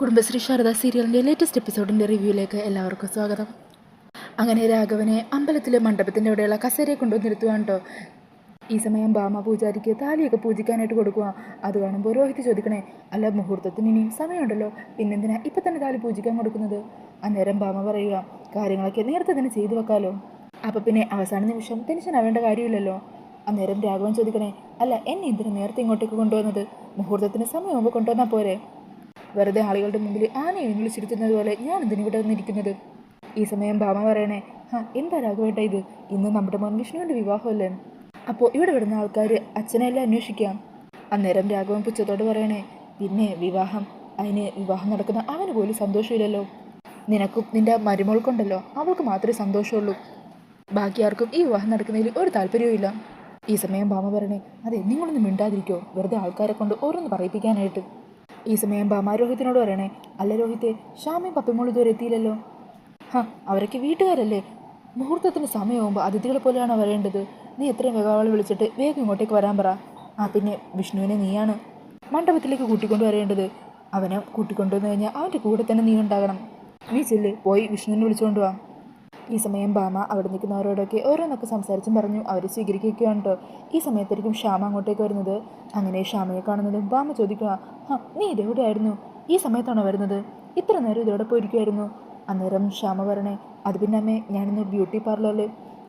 കുടുംബശ്രീ ശാരദ സീരിയലിൻ്റെ ലേറ്റസ്റ്റ് എപ്പിസോഡിൻ്റെ റിവ്യൂയിലേക്ക് എല്ലാവർക്കും സ്വാഗതം. അങ്ങനെ രാഘവനെ അമ്പലത്തിലെ മണ്ഡപത്തിൻ്റെ അവിടെയുള്ള കസേരയെ കൊണ്ടുവന്നിരുത്തുവാണ് കേട്ടോ. ഈ സമയം ഭാമ പൂജാരിക്ക് താലിയൊക്കെ പൂജിക്കാനായിട്ട് കൊടുക്കുക. അത് കാണുമ്പോൾ രോഹിത് ചോദിക്കണേ, അല്ല മുഹൂർത്തത്തിന് ഇനിയും സമയമുണ്ടല്ലോ, പിന്നെന്തിനാ ഇപ്പം തന്നെ താലി പൂജിക്കാൻ കൊടുക്കുന്നത്? അന്നേരം ഭാമ പറയുക, കാര്യങ്ങളൊക്കെ നേരത്തെ തന്നെ ചെയ്തു വെക്കാമല്ലോ, അപ്പം പിന്നെ അവസാന നിമിഷം ടെൻഷൻ ആവേണ്ട കാര്യമില്ലല്ലോ. അന്നേരം രാഘവൻ ചോദിക്കണേ, അല്ല എന്നെ എന്തിനാ നേരത്തെ ഇങ്ങോട്ടേക്ക് കൊണ്ടുവന്നത്? മുഹൂർത്തത്തിന് സമയമാകുമ്പോൾ കൊണ്ടുവന്നാൽ പോരെ? വെറുതെ ആളുകളുടെ മുമ്പിൽ ആനയെ വിളിച്ചിരുത്തുന്നത് പോലെ ഞാൻ എന്തിനു ഇവിടെ വന്നിരിക്കുന്നത്? ഈ സമയം ഭാമ പറയണേ, എന്താ രാഘവേട്ട ഇത്? ഇന്ന് നമ്മുടെ മോൻ വിഷ്ണുവിൻ്റെ വിവാഹമല്ലേ, അപ്പോൾ ഇവിടെ വരുന്ന ആൾക്കാർ അച്ഛനെല്ലാം അന്വേഷിക്കാം. അന്നേരം രാഘവൻ പുച്ഛത്തോട് പറയണേ, പിന്നെ അതിന് വിവാഹം നടക്കുന്ന അവന് പോലും സന്തോഷമില്ലല്ലോ. നിനക്കും നിൻ്റെ മരുമോൾക്കുണ്ടല്ലോ, അവൾക്ക് മാത്രമേ സന്തോഷമുള്ളൂ, ബാക്കി ആർക്കും ഈ വിവാഹം നടക്കുന്നതിൽ ഒരു താല്പര്യവും ഇല്ല. ഈ സമയം ഭാമ പറയണേ, അതെ നിങ്ങളൊന്നും മിണ്ടാതിരിക്കോ, വെറുതെ ആൾക്കാരെ കൊണ്ട് ഓരോന്ന് പറയിപ്പിക്കാനായിട്ട്. ഈ സമയം ഭാമ രോഹിത്തിനോട് പറയണേ, അല്ല രോഹിത്തെ, ഷാമയും പപ്പിമോൾ ഇതുവരെ എത്തിയില്ലല്ലോ. അവരൊക്കെ വീട്ടുകാരല്ലേ, മുഹൂർത്തത്തിന് സമയമാകുമ്പോൾ അതിഥികളെ പോലെയാണോ വരേണ്ടത്? നീ എത്രയും വേഗം വിളിച്ചിട്ട് വേഗം ഇങ്ങോട്ടേക്ക് വരാൻ പറ. പിന്നെ വിഷ്ണുവിനെ നീയാണ് മണ്ഡപത്തിലേക്ക് കൂട്ടിക്കൊണ്ടു വരേണ്ടത്. അവനെ കൂട്ടിക്കൊണ്ടുവന്നു കഴിഞ്ഞാൽ അവൻ്റെ കൂടെ തന്നെ നീ ഉണ്ടാകണം. നീ ചെല്ല്, പോയി വിഷ്ണുവിനെ വിളിച്ചുകൊണ്ട് വാ. ഈ സമയം ഭാമ അവിടെ നിൽക്കുന്നവരോടൊക്കെ ഓരോന്നൊക്കെ സംസാരിച്ചും പറഞ്ഞു അവർ സ്വീകരിക്കുകയാണ് കേട്ടോ. ഈ സമയത്തായിരിക്കും ശ്യാമ അങ്ങോട്ടേക്ക് വരുന്നത്. അങ്ങനെ ശ്യാമയെ കാണുന്നതും ഭാമ ചോദിക്കുക, നീ ഇതെവിടെയായിരുന്നു? ഈ സമയത്താണോ വരുന്നത്? ഇത്ര നേരം ഇതെവിടെ പോയിരിക്കുമായിരുന്നു? അന്നേരം ശ്യാമ പറയണേ, അത് പിന്നെ അമ്മേ, ഞാനിന്ന് ബ്യൂട്ടി പാർലറിൽ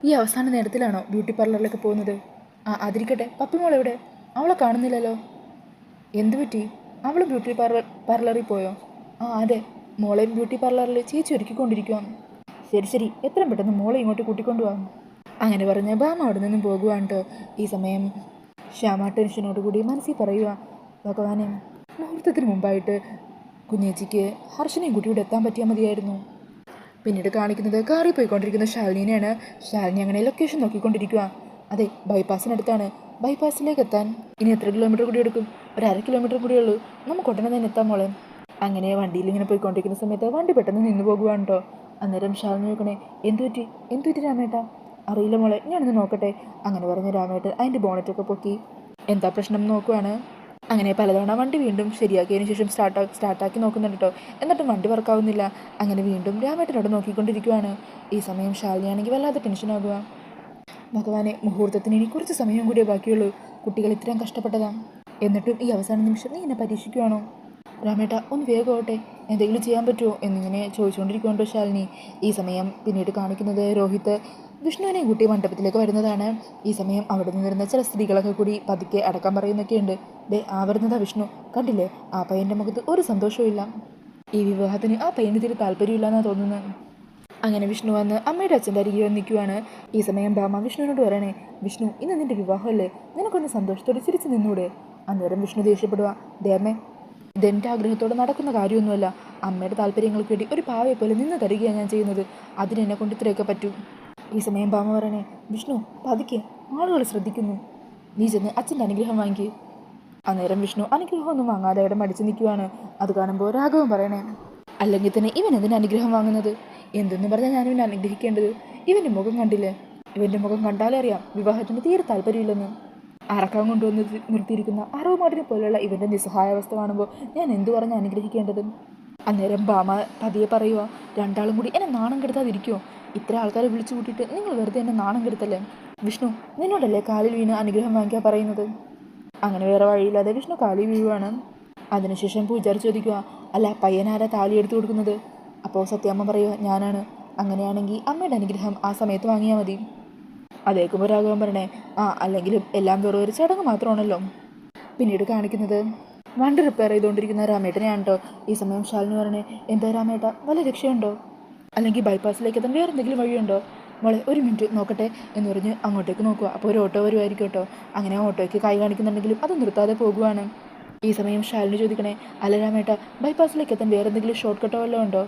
ഈ അവസാന നേരത്തിലാണോ ബ്യൂട്ടി പാർലറിലേക്ക് പോകുന്നത്? അതിരിക്കട്ടെ, പപ്പിമോൾ എവിടെ? അവളെ കാണുന്നില്ലല്ലോ. എന്തു പറ്റി? അവൾ ബ്യൂട്ടി പാർലറിൽ പോയോ? അതെ, മോളെയും ബ്യൂട്ടി പാർലറിൽ ചേച്ചി ഒരുക്കിക്കൊണ്ടിരിക്കുവാണ്. ശരി, എത്രയും പെട്ടെന്ന് മോളെ ഇങ്ങോട്ട് കൂട്ടിക്കൊണ്ടുപോകാം. അങ്ങനെ പറഞ്ഞ് ഭാമ അവിടെ നിന്നും പോകുവാണ് കേട്ടോ. ഈ സമയം ശ്യാമ ടെൻഷനോടുകൂടി മനസ്സിൽ പറയുക, ഭഗവാനെ, മുഹൂർത്തത്തിന് മുമ്പായിട്ട് കുഞ്ഞേച്ചിക്ക് ഹർഷനെയും കൂട്ടി ഇവിടെ എത്താൻ പറ്റിയാൽ മതിയായിരുന്നു. പിന്നീട് കാണിക്കുന്നത് കാറിൽ പോയിക്കൊണ്ടിരിക്കുന്ന ശാലിനിയാണ്. ശാലിനി അങ്ങനെ ലൊക്കേഷൻ നോക്കിക്കൊണ്ടിരിക്കുക. അതെ, ബൈപ്പാസിനടുത്താണ്. ബൈപ്പാസിലേക്ക് എത്താൻ ഇനി എത്ര കിലോമീറ്റർ കൂടി എടുക്കും? ഒരു 1/2 കിലോമീറ്റർ കൂടിയേ ഉള്ളൂ. നമുക്ക് ഉടനെ തന്നെ എത്താൻ മോളെ. അങ്ങനെ വണ്ടിയിൽ ഇങ്ങനെ പോയിക്കൊണ്ടിരിക്കുന്ന സമയത്ത് വണ്ടി പെട്ടെന്ന് നിന്ന് പോകുവാണ് കേട്ടോ. അന്നേരം ശാലിനി നോക്കണേ, എന്തു പറ്റി രാമേട്ട? അറിയില്ല മോളെ, ഞാനൊന്ന് നോക്കട്ടെ. അങ്ങനെ പറഞ്ഞ രാമേട്ടൻ അതിൻ്റെ ബോണറ്റൊക്കെ പൊക്കി എന്താ പ്രശ്നം നോക്കുവാണ്. അങ്ങനെ പലതവണ വണ്ടി വീണ്ടും ശരിയാക്കിയതിന് ശേഷം സ്റ്റാർട്ടാക്കി നോക്കുന്നുണ്ട് കേട്ടോ. എന്നിട്ടും വണ്ടി വർക്കാവുന്നില്ല. അങ്ങനെ വീണ്ടും രാമേട്ടനോട് നോക്കിക്കൊണ്ടിരിക്കുവാണ്. ഈ സമയം ശാലിനിയാണെങ്കിൽ വല്ലാതെ ടെൻഷനാകുക. ഭഗവാനെ, മുഹൂർത്തത്തിന് ഇനി കുറച്ച് സമയം കൂടിയേ ബാക്കിയുള്ളൂ. കുട്ടികൾ ഇത്രയും കഷ്ടപ്പെട്ടതാണ്, എന്നിട്ടും ഈ അവസാന നിമിഷം നീ എന്നെ പരീക്ഷിക്കുവാണോ? രാമേട്ട, ഒന്ന് വേഗമാവട്ടെ, എന്തെങ്കിലും ചെയ്യാൻ പറ്റുമോ എന്നിങ്ങനെ ചോദിച്ചുകൊണ്ടിരിക്കുന്നുണ്ടോ ശാലിനി. ഈ സമയം പിന്നീട് കാണിക്കുന്നത് രോഹിത്ത് വിഷ്ണുവിനെയും കൂട്ടി മണ്ഡപത്തിലേക്ക് വരുന്നതാണ്. ഈ സമയം അവിടെ നിന്നിരുന്ന ചില സ്ത്രീകളൊക്കെ കൂടി പതുക്കെ അടക്കം പറയുന്നൊക്കെയുണ്ട്. വരുന്നതാ വിഷ്ണു, കണ്ടില്ലേ, ആ പയ്യൻ്റെ മുഖത്ത് ഒരു സന്തോഷവും. ഈ വിവാഹത്തിന് ആ പയ്യന് തീരെ താല്പര്യമില്ലെന്നാണ് തോന്നുന്നത്. അങ്ങനെ വിഷ്ണു വന്ന് അമ്മയുടെ അച്ഛൻ്റെ അരികെ നിൽക്കുവാണ്. ഈ സമയം ഭാമ വിഷ്ണുവിനോട് പറയണേ, വിഷ്ണു, ഇന്ന് നിൻ്റെ വിവാഹമല്ലേ, നിനക്കൊന്ന് സന്തോഷത്തോടെ ചിരിച്ച് നിന്നൂടെ? അന്നേരം വിഷ്ണു ദേഷ്യപ്പെടുക, ദേമേ, ഇതെൻ്റെ ആഗ്രഹത്തോടെ നടക്കുന്ന കാര്യമൊന്നുമല്ല. അമ്മയുടെ താല്പര്യങ്ങൾക്ക് വേണ്ടി ഒരു പാവയെ പോലെ നിന്ന് തരികയാണ് ഞാൻ ചെയ്യുന്നത്. അതിനെന്നെ കൊണ്ട് ഇത്രയൊക്കെ പറ്റൂ. ഈ സമയം ഭാമ പറയണേ, വിഷ്ണു പതുക്കെ, ആളുകൾ ശ്രദ്ധിക്കുന്നു, നീ ചെന്ന് അച്ഛൻ്റെ അനുഗ്രഹം വാങ്ങിക്കുക. അന്നേരം വിഷ്ണു അനുഗ്രഹമൊന്നും വാങ്ങാതെ അവിടെ മടിച്ചു നിൽക്കുവാണ്. അത് കാണുമ്പോൾ രാഘവൻ പറയണേ, അല്ലെങ്കിൽ തന്നെ ഇവൻ എന്തിന് അനുഗ്രഹം വാങ്ങുന്നത്? എന്തെന്ന് പറഞ്ഞാൽ ഞാൻ ഇവനെ അനുഗ്രഹിക്കേണ്ടത്? ഇവൻ്റെ മുഖം കണ്ടില്ലേ? ഇവൻ്റെ മുഖം കണ്ടാലേ അറിയാം വിവാഹത്തിന് തീരെ താല്പര്യമില്ലെന്ന്. അറക്കാൻ കൊണ്ടുവന്ന് നിർത്തിയിരിക്കുന്ന അറവുമാടിനെ പോലെയുള്ള ഇവൻ്റെ നിസ്സഹായാവസ്ഥ കാണുമ്പോൾ ഞാൻ എന്തു പറഞ്ഞ് അനുഗ്രഹിക്കേണ്ടത്? അന്നേരം ഭാമ പതിയെ പറയുക, രണ്ടാളും കൂടി എന്നെ നാണം കെടുത്താതിരിക്കുമോ? ഇത്ര ആൾക്കാരെ വിളിച്ചു കൂട്ടിയിട്ട് നിങ്ങൾ വെറുതെ എന്നെ നാണം കെടുത്തല്ലേ? വിഷ്ണു, നിന്നോടല്ലേ കാലിൽ വീണ് അനുഗ്രഹം വാങ്ങിക്കാൻ പറയുന്നത്? അങ്ങനെ വേറെ വഴിയില്ലാതെ വിഷ്ണു കാലിൽ വീഴുവാണ്. അതിനുശേഷം പൂജാരി ചോദിക്കുക, അല്ല പയ്യനാരാ താലി എടുത്തു കൊടുക്കുന്നത്? അപ്പോൾ സത്യാമ്മ പറയുക, ഞാനാണ്. അങ്ങനെയാണെങ്കിൽ അമ്മയുടെ അനുഗ്രഹം ആ സമയത്ത് വാങ്ങിയാൽ മതി. അതേക്കുമ്പോൾ രാഘവൻ പറയണേ, അല്ലെങ്കിലും എല്ലാം വെറും ഒരു ചടങ്ങ് മാത്രമാണല്ലോ. പിന്നീട് കാണിക്കുന്നത് വണ്ടി റിപ്പയർ ചെയ്തുകൊണ്ടിരിക്കുന്ന രാമേട്ടനെയാണ് കേട്ടോ. ഈ സമയം ശാലിനി പറയണേ, എന്താ രാമേട്ട, വല്ല രക്ഷയുണ്ടോ? അല്ലെങ്കിൽ ബൈപ്പാസിലേക്ക് എത്താൻ വേറെ എന്തെങ്കിലും വഴിയുണ്ടോ? മോളെ ഒരു മിനിറ്റ് നോക്കട്ടെ എന്ന് പറഞ്ഞ് അങ്ങോട്ടേക്ക് നോക്കുക. അപ്പോൾ ഒരു ഓട്ടോ വരുമായിരിക്കും കേട്ടോ. അങ്ങനെ ഓട്ടോയ്ക്ക് കൈ കാണിക്കുന്നുണ്ടെങ്കിലും അത് നിർത്താതെ പോകുവാണ്. ഈ സമയം ശാലിനി ചോദിക്കണേ, അല്ല രാമേട്ട, ബൈപ്പാസിലേക്ക് എത്താൻ വേറെ എന്തെങ്കിലും ഷോർട്ട് കട്ടോ വല്ലതും ഉണ്ടോ?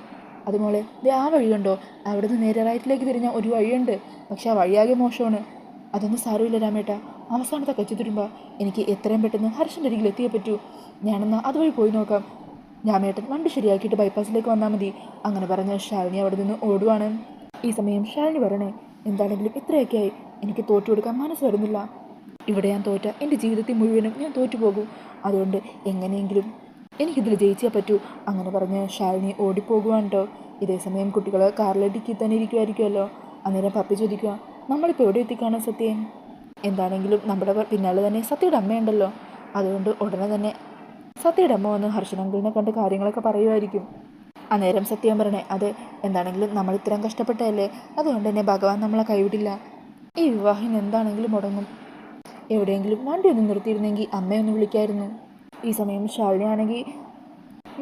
അതുമോളെ, ആ വഴിയുണ്ടോ? അവിടെ നിന്ന് നേരെ റൈറ്റിലേക്ക് തിരിഞ്ഞാൽ ഒരു വഴിയുണ്ട്, പക്ഷെ ആ വഴിയാകെ മോശമാണ്. അതൊന്നും സാരമില്ല രാമേട്ട, അവസാനത്തെ കച്ചി തുരുമ്പോൾ എനിക്ക് എത്രയും പെട്ടെന്ന് ഹർഷൻ്റെ അരികിൽ എത്തിയേ പറ്റൂ. ഞാനെന്നാൽ അതുവഴി പോയി നോക്കാം. രാമേട്ടൻ വണ്ടി ശരിയാക്കിയിട്ട് ബൈപ്പാസിലേക്ക് വന്നാൽ മതി. അങ്ങനെ പറഞ്ഞ് ശാലിനി അവിടെ നിന്ന് ഓടുവാണ്. ഈ സമയം ശാലിനി പറയണേ, എന്താണെങ്കിലും ഇത്രയൊക്കെയായി, എനിക്ക് തോറ്റു കൊടുക്കാൻ മനസ്സ് വരുന്നില്ല. ഇവിടെ ഞാൻ തോറ്റ എൻ്റെ ജീവിതത്തിൽ മുഴുവനും ഞാൻ തോറ്റുപോകും. അതുകൊണ്ട് എങ്ങനെയെങ്കിലും എനിക്കിതിൽ ജയിച്ചേ പറ്റൂ. അങ്ങനെ പറഞ്ഞ് ശാലിനി ഓടിപ്പോകുവാണ് കേട്ടോ. ഇതേ സമയം കുട്ടികൾ കാറിലെ ഡിക്കി തന്നെ ഇരിക്കുമായിരിക്കുമല്ലോ. അന്നേരം പപ്പി ചോദിക്കുക, നമ്മളിപ്പോൾ എവിടെ എത്തിക്കാണോ സത്യം? എന്താണെങ്കിലും നമ്മുടെ പിന്നാലെ തന്നെ സത്യയുടെ അമ്മയുണ്ടല്ലോ. അതുകൊണ്ട് ഉടനെ തന്നെ സത്യയുടെ അമ്മ വന്ന് ഹർഷനങ്കിളിനെ കണ്ട് കാര്യങ്ങളൊക്കെ പറയുമായിരിക്കും. അന്നേരം സത്യം പറയണേ, അത് എന്താണെങ്കിലും നമ്മൾ ഇത്രയും കഷ്ടപ്പെട്ടതല്ലേ, അതുകൊണ്ട് തന്നെ ഭഗവാൻ നമ്മളെ കൈവിടില്ല. ഈ വിവാഹം എന്താണെങ്കിലും മുടങ്ങും. എവിടെയെങ്കിലും വണ്ടി ഒന്ന് നിർത്തിയിരുന്നെങ്കിൽ അമ്മയൊന്ന് വിളിക്കായിരുന്നു. ഈ സമയം ശാലിനി ആണെങ്കിൽ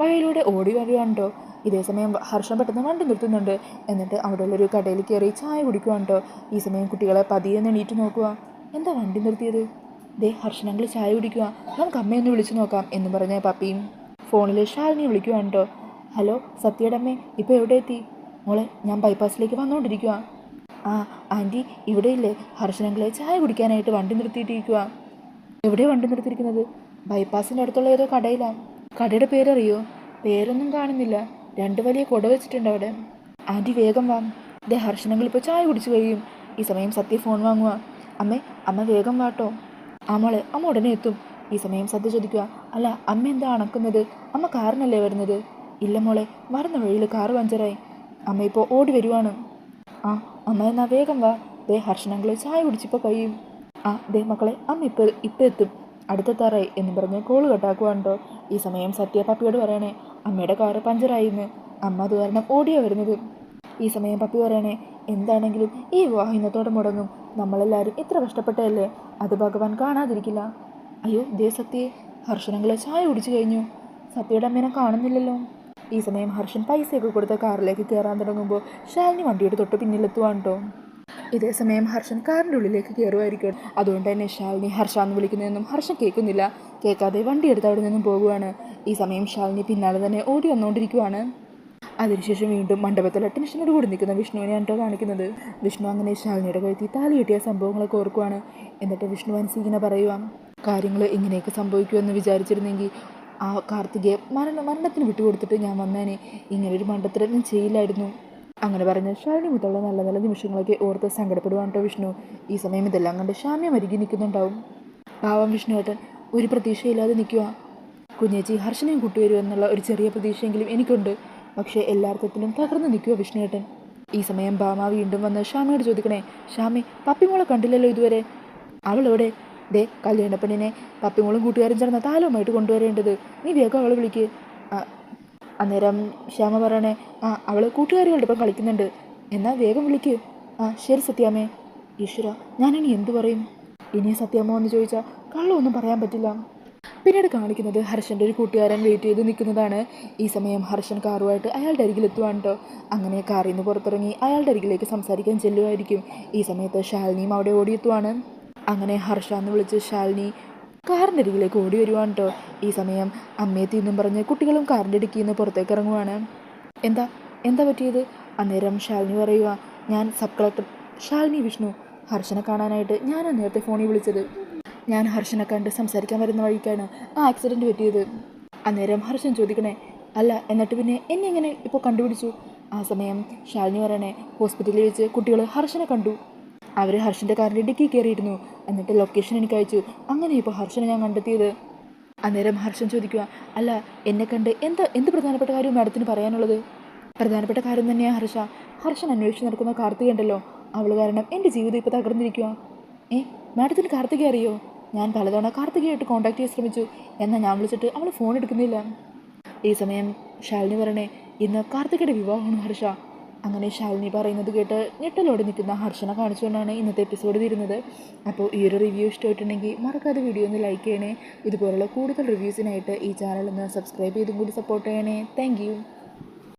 വഴിയിലൂടെ ഓടി വരുവാണ്ടോ. ഇതേ സമയം ഹർഷൻ പെട്ടെന്ന് വണ്ടി നിർത്തുന്നുണ്ട്. എന്നിട്ട് അവിടെയുള്ളൊരു കടയിൽ കയറി ചായ കുടിക്കുവാണ്ടോ. ഈ സമയം കുട്ടികളെ പതിയെ എണീറ്റ് നോക്കുക. എന്താ വണ്ടി നിർത്തിയത്? ദേ ഹർഷനങ്കിൾ ചായ കുടിക്കുക, നമുക്ക് അമ്മയൊന്ന് വിളിച്ചു നോക്കാം എന്ന് പറഞ്ഞ പപ്പിയും ഫോണിൽ ശാലിനി വിളിക്കുവാണ്ടോ. ഹലോ സത്യയുടെ അമ്മേ, ഇപ്പോൾ എവിടെ എത്തി? മോളെ, ഞാൻ ബൈപ്പാസിലേക്ക് വന്നുകൊണ്ടിരിക്കുക. ആ ആൻറ്റി ഇവിടെയില്ലേ? ഹർഷനങ്കിളെ ചായ കുടിക്കാനായിട്ട് വണ്ടി നിർത്തിയിട്ടിരിക്കുക. എവിടെയാണ് വണ്ടി നിർത്തിയിരിക്കുന്നത്? ബൈപ്പാസിൻ്റെ അടുത്തുള്ള ഏതോ കടയിലാണ്. കടയുടെ പേരറിയോ? പേരൊന്നും കാണുന്നില്ല. 2 വലിയ കുട വെച്ചിട്ടുണ്ട് അവിടെ. ആൻറ്റി വേഗം വാ, ദേ ഹർഷനങ്കിൾ ഇപ്പോൾ ചായ കുടിച്ചു കഴിയും. ഈ സമയം സത്യ ഫോൺ വാങ്ങുക. അമ്മ വേഗം വാട്ടോ. ആ മോളെ, അമ്മ ഉടനെ എത്തും. ഈ സമയം സത്യ ചോദിക്കുക, അല്ല അമ്മ എന്താ അണക്കുന്നത്? അമ്മ കാറിനല്ലേ വരുന്നത്? ഇല്ല മോളെ, വരുന്ന വഴിയിൽ കാറ് പഞ്ചറായി. അമ്മ ഇപ്പോൾ ഓടി വരുവാണ്. ആ അമ്മ എന്നാ വേഗം വാ, ദേ ഹർഷനങ്കിൾ ചായ കുടിച്ചിപ്പോൾ കഴിയും. ആ ദേ മക്കളെ, അമ്മ ഇപ്പം എത്തും, അടുത്തെത്താറായി എന്ന് പറഞ്ഞ് കോള് കട്ടാക്കുവാണ്ടോ. ഈ സമയം സത്യ പപ്പിയോട് പറയണേ, അമ്മയുടെ കാറ് പഞ്ചറായിന്ന്. അമ്മ അത് കാരണം ഓടിയാ വരുന്നത്. ഈ സമയം പപ്പി പറയണേ, എന്താണെങ്കിലും ഈ വിവാഹം ഇന്നത്തോടെ മുടങ്ങും. നമ്മളെല്ലാവരും ഇത്ര കഷ്ടപ്പെട്ടതല്ലേ, അത് ഭഗവാൻ കാണാതിരിക്കില്ല. അയ്യോ ദേ സത്യേ, ഹർഷനങ്കിൾ ചായ കുടിച്ചു കഴിഞ്ഞു. സത്യയുടെ അമ്മേനെ കാണുന്നില്ലല്ലോ. ഈ സമയം ഹർഷൻ പൈസയൊക്കെ കൊടുത്ത കാറിലേക്ക് കയറാൻ തുടങ്ങുമ്പോൾ ശാലിനി വണ്ടിയുടെ തൊട്ട് പിന്നിലെത്തുവാണ് കേട്ടോ. ഇതേ സമയം ഹർഷൻ കാറിൻ്റെ ഉള്ളിലേക്ക് കയറുമായിരിക്കും. അതുകൊണ്ട് തന്നെ ശാലിനി ഹർഷാന്ന് വിളിക്കുന്നതൊന്നും ഹർഷൻ കേൾക്കുന്നില്ല. കേൾക്കാതെ വണ്ടി എടുത്ത് അവിടെ നിന്നും പോകുവാണ്. ഈ സമയം ശാലിനി പിന്നാലെ തന്നെ ഓടി വന്നുകൊണ്ടിരിക്കുവാണ്. അതിനുശേഷം വീണ്ടും മണ്ഡപത്തിൽ ടെൻഷനോട് കൂടി നിൽക്കുന്ന വിഷ്ണുവിനെയാണ് കേട്ടോ കാണിക്കുന്നത്. വിഷ്ണു അങ്ങനെ ശാലിനിയുടെ കഴുത്തി താലി കെട്ടിയ സംഭവങ്ങളൊക്കെ ഓർക്കുവാണ്. എന്നിട്ട് വിഷ്ണു മനസ്സിങ്ങനെ പറയുക, കാര്യങ്ങൾ ഇങ്ങനെയൊക്കെ സംഭവിക്കുമെന്ന് വിചാരിച്ചിരുന്നെങ്കിൽ ആ കാർത്തികയെ മരണത്തിന് വിട്ടുകൊടുത്തിട്ട് ഞാൻ വന്നേനെ. ഇങ്ങനൊരു മണ്ടത്തരം ഞാൻ ചെയ്യില്ലായിരുന്നു. അങ്ങനെ പറഞ്ഞ് ശാലിനി മുതലുള്ള നല്ല നല്ല നിമിഷങ്ങളൊക്കെ ഓർത്ത് സങ്കടപ്പെടുവാണ് കേട്ടോ വിഷ്ണു. ഈ സമയം ഇതെല്ലാം കണ്ട് ഷാമ്യ മരുകി നിൽക്കുന്നുണ്ടാവും. പാവം വിഷ്ണുവേട്ടൻ ഒരു പ്രതീക്ഷയില്ലാതെ നിൽക്കുക. കുഞ്ഞേച്ചി ഹർഷനെയും കൂട്ടുവരുമെന്നുള്ള ഒരു ചെറിയ പ്രതീക്ഷയെങ്കിലും എനിക്കുണ്ട്. പക്ഷേ എല്ലാർത്ഥത്തിലും തകർന്ന് നിൽക്കുക വിഷ്ണുവേട്ടൻ. ഈ സമയം ഭാമ വീണ്ടും വന്ന് ഷാമയോട് ചോദിക്കണേ, ഷാമി പപ്പിമോളെ കണ്ടില്ലല്ലോ ഇതുവരെ, അവളെവിടെ? ദേ കല്യാണപ്പെണ്ണിനെ പപ്പിമോളും കൂട്ടുകാരും ചേർന്ന താലവുമായിട്ട് കൊണ്ടുവരേണ്ടത്, നീ വേഗം അവളെ വിളിക്ക്. അന്നേരം ശ്യാമ പറയണേ, അവൾ കൂട്ടുകാരികളുടെ ഒപ്പം കളിക്കുന്നുണ്ട്, എന്നാൽ വേഗം വിളിക്ക്. ശരി സത്യാമ്മേ. ഈശ്വര, ഞാനിനി എന്തു പറയും? ഇനി സത്യാമ്മ എന്ന് ചോദിച്ചാൽ കള്ളമൊന്നും പറയാൻ പറ്റില്ല. പിന്നീട് കാണിക്കുന്നത് ഹർഷൻ്റെ ഒരു കൂട്ടുകാരൻ വെയിറ്റ് ചെയ്ത് നിൽക്കുന്നതാണ്. ഈ സമയം ഹർഷൻ കാറുമായിട്ട് അയാളുടെ അരികിലെത്തുവാണ് കേട്ടോ. അങ്ങനെ കാറിൽ നിന്ന് പുറത്തിറങ്ങി അയാളുടെ അരികിലേക്ക് സംസാരിക്കാൻ ചെല്ലുമായിരിക്കും. ഈ സമയത്ത് ശാലിനിയും അവിടെ ഓടിയെത്തുവാണ്. അങ്ങനെ ഹർഷ എന്ന് വിളിച്ച് ശാലിനി കാറിൻ്റെ അരികിലേക്ക് ഓടി വരുവാണ് കേട്ടോ. ഈ സമയം അമ്മയെത്തി എന്നും പറഞ്ഞ് കുട്ടികളും കാറിൻ്റെ ഇടുക്കിയിൽ നിന്ന് പുറത്തേക്ക് ഇറങ്ങുവാണ്. എന്താ പറ്റിയത്? അന്നേരം ശാലിനി പറയുക, ഞാൻ സബ് കളക്ടർ ശാലിനി വിഷ്ണു. ഹർഷനെ കാണാനായിട്ട് ഞാനാണ് നേരത്തെ ഫോണിൽ വിളിച്ചത്. ഞാൻ ഹർഷനെ കണ്ട് സംസാരിക്കാൻ വരുന്ന വഴിക്കാണ് ആ ആക്സിഡൻറ്റ് പറ്റിയത്. അന്നേരം ഹർഷൻ ചോദിക്കണേ, അല്ല എന്നിട്ട് പിന്നെ എന്നെ എങ്ങനെ ഇപ്പോൾ കണ്ടുപിടിച്ചു? ആ സമയം ശാലിനി പറയണേ, ഹോസ്പിറ്റലിൽ വെച്ച് കുട്ടികൾ ഹർഷനെ കണ്ടു. അവർ ഹർഷൻ്റെ കാറിൻ്റെ ഡിക്കി കയറിയിരുന്നു. എന്നിട്ട് ലൊക്കേഷൻ എനിക്ക് അയച്ചു. അങ്ങനെ ഇപ്പോൾ ഹർഷനെ ഞാൻ കണ്ടെത്തിയത്. അന്നേരം ഹർഷൻ ചോദിക്കുക, അല്ല എന്നെ കണ്ട് എന്ത് പ്രധാനപ്പെട്ട കാര്യം മാഡത്തിന് പറയാനുള്ളത്? പ്രധാനപ്പെട്ട കാര്യം തന്നെയാണ് ഹർഷൻ അന്വേഷിച്ച് നടക്കുന്ന കാർത്തിക ഉണ്ടല്ലോ, അവൾ കാരണം എൻ്റെ ജീവിതം ഇപ്പോൾ തകർന്നിരിക്കുക. മാഡത്തിന് കാർത്തിക അറിയോ? ഞാൻ പലതവണ കാർത്തികയായിട്ട് കോൺടാക്ട് ചെയ്യാൻ ശ്രമിച്ചു, എന്നാൽ ഞാൻ വിളിച്ചിട്ട് അവൾ ഫോൺ എടുക്കുന്നില്ല. ഈ സമയം ശാലിനി പറയണേ, ഇന്ന് കാർത്തികയുടെ വിവാഹമാണ് ഹർഷ. അങ്ങനെ ശാലിനി പറയുന്നത് കേട്ട് ഞെട്ടലോടെ നിൽക്കുന്ന ഹർഷനെ കാണിച്ചുകൊണ്ടാണ് ഇന്നത്തെ എപ്പിസോഡ് തീരുന്നത്. അപ്പോൾ ഈ ഒരു റിവ്യൂ ഇഷ്ടമായിട്ടുണ്ടെങ്കിൽ മറക്കാതെ വീഡിയോ ഒന്ന് ലൈക്ക് ചെയ്യണേ. ഇതുപോലുള്ള കൂടുതൽ റിവ്യൂസിനായിട്ട് ഈ ചാനൽ ഒന്ന് സബ്സ്ക്രൈബ് ചെയ്തും കൂടി സപ്പോർട്ട് ചെയ്യണേ. താങ്ക്